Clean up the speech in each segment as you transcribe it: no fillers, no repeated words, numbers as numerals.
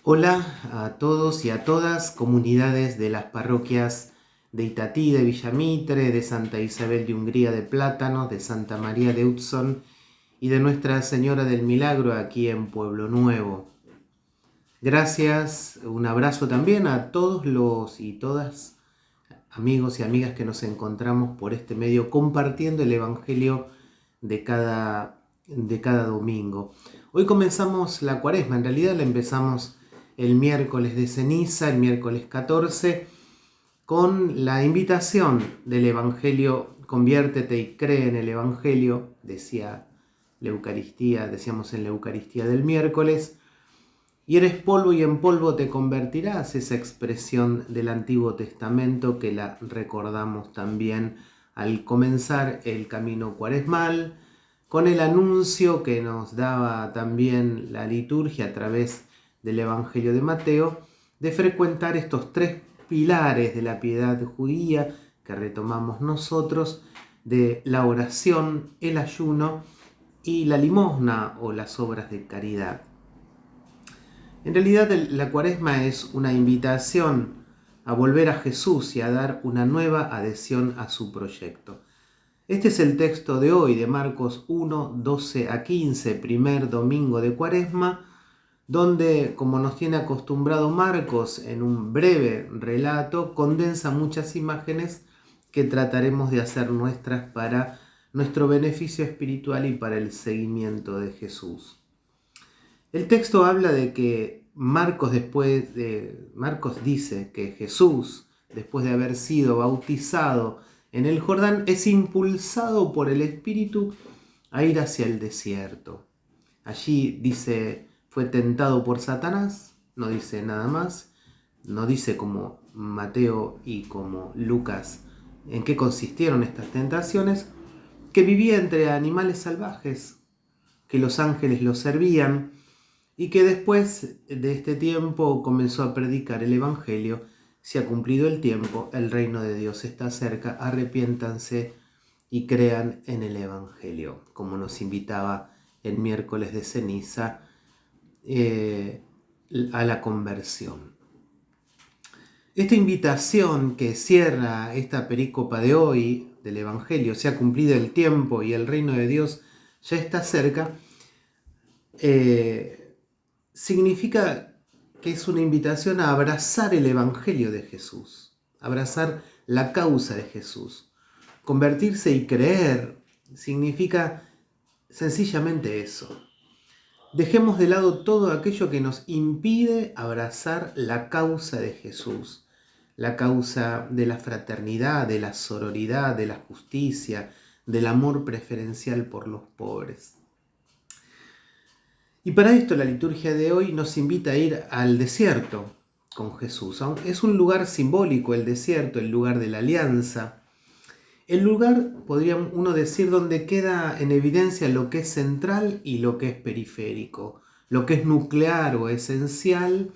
Hola a todos y a todas, comunidades de las parroquias de Itatí, de Villamitre, de Santa Isabel de Hungría de Plátanos, de Santa María de Utzón y de Nuestra Señora del Milagro aquí en Pueblo Nuevo. Gracias, un abrazo también a todos los y todas amigos y amigas que nos encontramos por este medio compartiendo el Evangelio de cada domingo. Hoy comenzamos la Cuaresma, en realidad la empezamos el miércoles de ceniza, el miércoles 14, con la invitación del Evangelio, conviértete y cree en el Evangelio, decía la Eucaristía, decíamos en la Eucaristía del miércoles, y eres polvo y en polvo te convertirás, esa expresión del Antiguo Testamento que la recordamos también al comenzar el camino cuaresmal, con el anuncio que nos daba también la liturgia a través del Evangelio de Mateo, de frecuentar estos tres pilares de la piedad judía que retomamos nosotros, de la oración, el ayuno y la limosna o las obras de caridad. En realidad la Cuaresma es una invitación a volver a Jesús y a dar una nueva adhesión a su proyecto. Este es el texto de hoy, de Marcos 1, 12 a 15, primer domingo de Cuaresma, donde, como nos tiene acostumbrado Marcos en un breve relato, condensa muchas imágenes que trataremos de hacer nuestras para nuestro beneficio espiritual y para el seguimiento de Jesús. El texto habla de que Marcos dice que Jesús, después de haber sido bautizado en el Jordán, es impulsado por el Espíritu a ir hacia el desierto. Allí dice, fue tentado por Satanás, no dice nada más, no dice como Mateo y como Lucas en qué consistieron estas tentaciones, que vivía entre animales salvajes, que los ángeles lo servían, y que después de este tiempo comenzó a predicar el Evangelio. Se ha cumplido el tiempo, el reino de Dios está cerca, arrepiéntanse y crean en el Evangelio, como nos invitaba el miércoles de ceniza a la conversión. Esta invitación que cierra esta perícopa de hoy del Evangelio, se ha cumplido el tiempo y el reino de Dios ya está cerca, significa que es una invitación a abrazar el Evangelio de Jesús, abrazar la causa de Jesús. Convertirse y creer significa sencillamente eso. Dejemos de lado todo aquello que nos impide abrazar la causa de Jesús, la causa de la fraternidad, de la sororidad, de la justicia, del amor preferencial por los pobres. Y para esto la liturgia de hoy nos invita a ir al desierto con Jesús. Es un lugar simbólico el desierto, el lugar de la alianza. El lugar, podría uno decir, donde queda en evidencia lo que es central y lo que es periférico, lo que es nuclear o esencial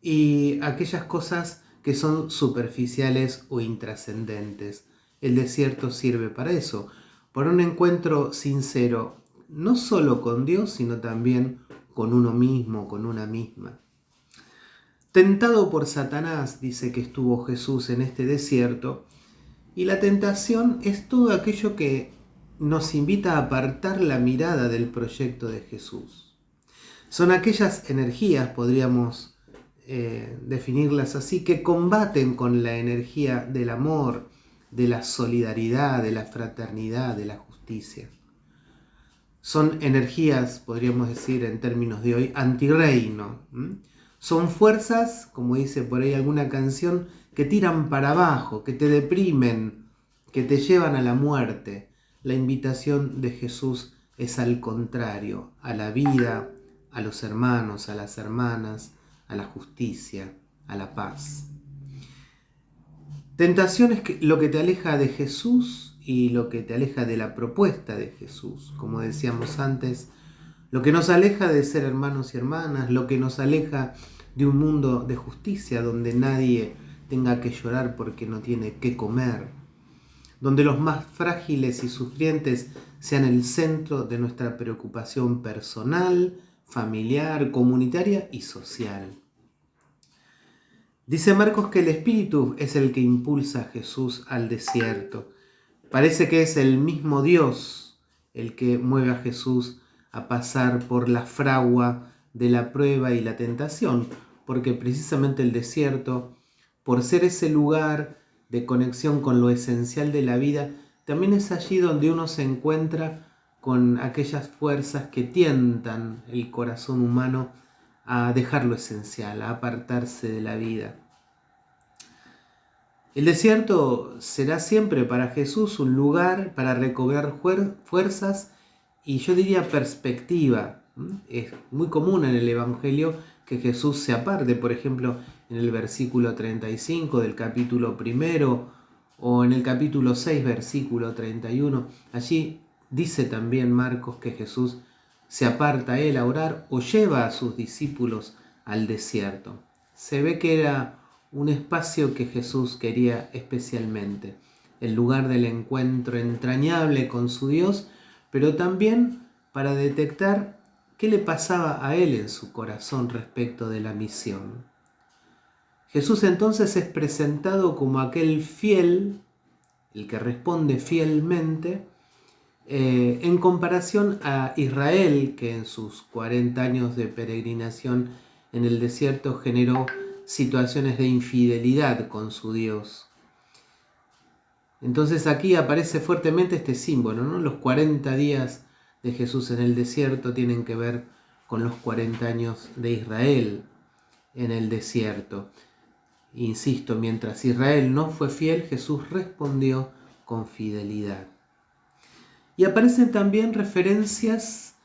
y aquellas cosas que son superficiales o intrascendentes. El desierto sirve para eso, para un encuentro sincero, no solo con Dios, sino también con uno mismo, con una misma. Tentado por Satanás, dice que estuvo Jesús en este desierto, y la tentación es todo aquello que nos invita a apartar la mirada del proyecto de Jesús. Son aquellas energías, podríamos definirlas así, que combaten con la energía del amor, de la solidaridad, de la fraternidad, de la justicia. Son energías, podríamos decir en términos de hoy, antirreino. Son fuerzas, como dice por ahí alguna canción, que tiran para abajo, que te deprimen, que te llevan a la muerte. La invitación de Jesús es al contrario, a la vida, a los hermanos, a las hermanas, a la justicia, a la paz. Tentación es lo que te aleja de Jesús y lo que te aleja de la propuesta de Jesús. Como decíamos antes, lo que nos aleja de ser hermanos y hermanas, lo que nos aleja de un mundo de justicia donde nadie tenga que llorar porque no tiene qué comer, donde los más frágiles y sufrientes sean el centro de nuestra preocupación personal, familiar, comunitaria y social. Dice Marcos que el Espíritu es el que impulsa a Jesús al desierto. Parece que es el mismo Dios el que mueve a Jesús a pasar por la fragua de la prueba y la tentación, porque precisamente el desierto, por ser ese lugar de conexión con lo esencial de la vida, también es allí donde uno se encuentra con aquellas fuerzas que tientan el corazón humano a dejar lo esencial, a apartarse de la vida. El desierto será siempre para Jesús un lugar para recobrar fuerzas y yo diría perspectiva. Es muy común en el Evangelio que Jesús se aparte, por ejemplo, en el versículo 35 del capítulo primero o en el capítulo 6, versículo 31. Allí dice también Marcos que Jesús se aparta a él a orar o lleva a sus discípulos al desierto. Se ve que era un espacio que Jesús quería especialmente, el lugar del encuentro entrañable con su Dios, pero también para detectar qué le pasaba a él en su corazón respecto de la misión. Jesús entonces es presentado como aquel fiel, el que responde fielmente, en comparación a Israel, que en sus 40 años de peregrinación en el desierto generó situaciones de infidelidad con su Dios. Entonces aquí aparece fuertemente este símbolo, ¿no? Los 40 días de Jesús en el desierto tienen que ver con los 40 años de Israel en el desierto. Insisto, mientras Israel no fue fiel, Jesús respondió con fidelidad. Y aparecen también referencias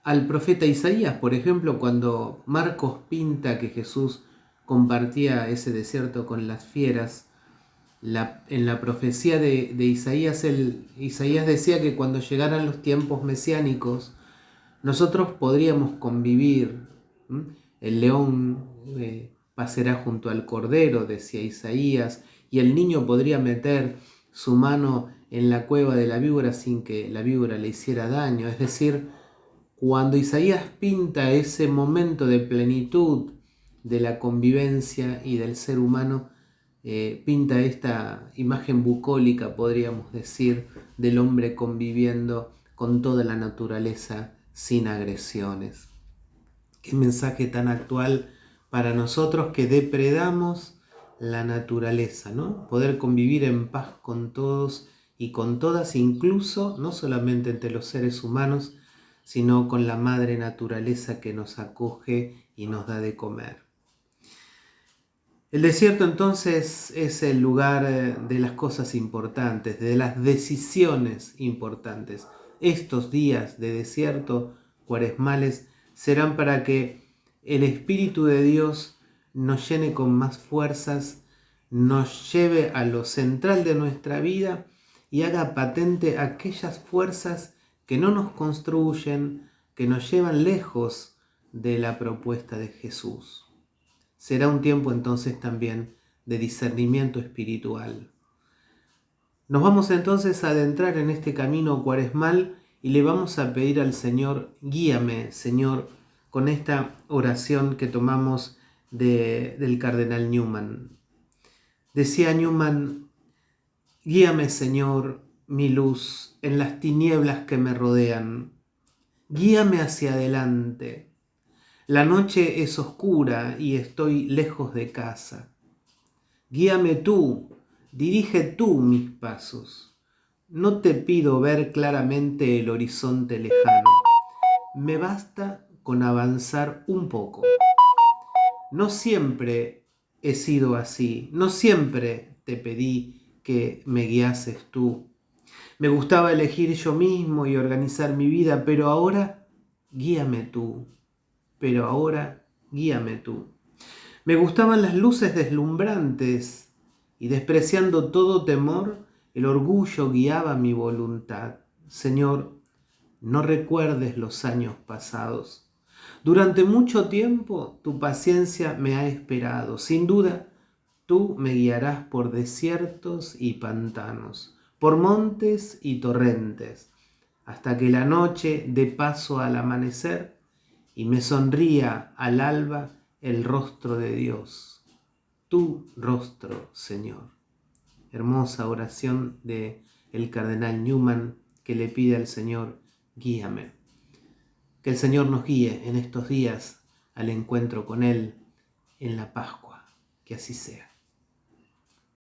al profeta Isaías, por ejemplo, cuando Marcos pinta que Jesús compartía ese desierto con las fieras. En la profecía de Isaías, Isaías decía que cuando llegaran los tiempos mesiánicos, nosotros podríamos convivir. El león pasará junto al cordero, decía Isaías, y el niño podría meter su mano en la cueva de la víbora sin que la víbora le hiciera daño. Es decir, cuando Isaías pinta ese momento de plenitud de la convivencia y del ser humano, pinta esta imagen bucólica, podríamos decir, del hombre conviviendo con toda la naturaleza sin agresiones. Qué mensaje tan actual para nosotros que depredamos la naturaleza, ¿no? Poder convivir en paz con todos y con todas, incluso no solamente entre los seres humanos, sino con la madre naturaleza que nos acoge y nos da de comer. El desierto entonces es el lugar de las cosas importantes, de las decisiones importantes. Estos días de desierto cuaresmales serán para que el Espíritu de Dios nos llene con más fuerzas, nos lleve a lo central de nuestra vida y haga patente aquellas fuerzas que no nos construyen, que nos llevan lejos de la propuesta de Jesús. Será un tiempo entonces también de discernimiento espiritual. Nos vamos entonces a adentrar en este camino cuaresmal y le vamos a pedir al Señor, guíame, Señor, con esta oración que tomamos del cardenal Newman. Decía Newman, guíame, Señor, mi luz en las tinieblas que me rodean. Guíame hacia adelante. La noche es oscura y estoy lejos de casa. Guíame tú, dirige tú mis pasos. No te pido ver claramente el horizonte lejano. Me basta con avanzar un poco. No siempre he sido así, no siempre te pedí que me guiases tú. Me gustaba elegir yo mismo y organizar mi vida, pero ahora guíame tú. Pero ahora guíame tú. Me gustaban las luces deslumbrantes y despreciando todo temor, el orgullo guiaba mi voluntad. Señor, no recuerdes los años pasados. Durante mucho tiempo tu paciencia me ha esperado. Sin duda, tú me guiarás por desiertos y pantanos, por montes y torrentes, hasta que la noche dé paso al amanecer y me sonría al alba el rostro de Dios. tu rostro, Señor. Hermosa oración de el cardenal Newman que le pide al Señor, guíame. Que el Señor nos guíe en estos días al encuentro con Él en la Pascua. Que así sea.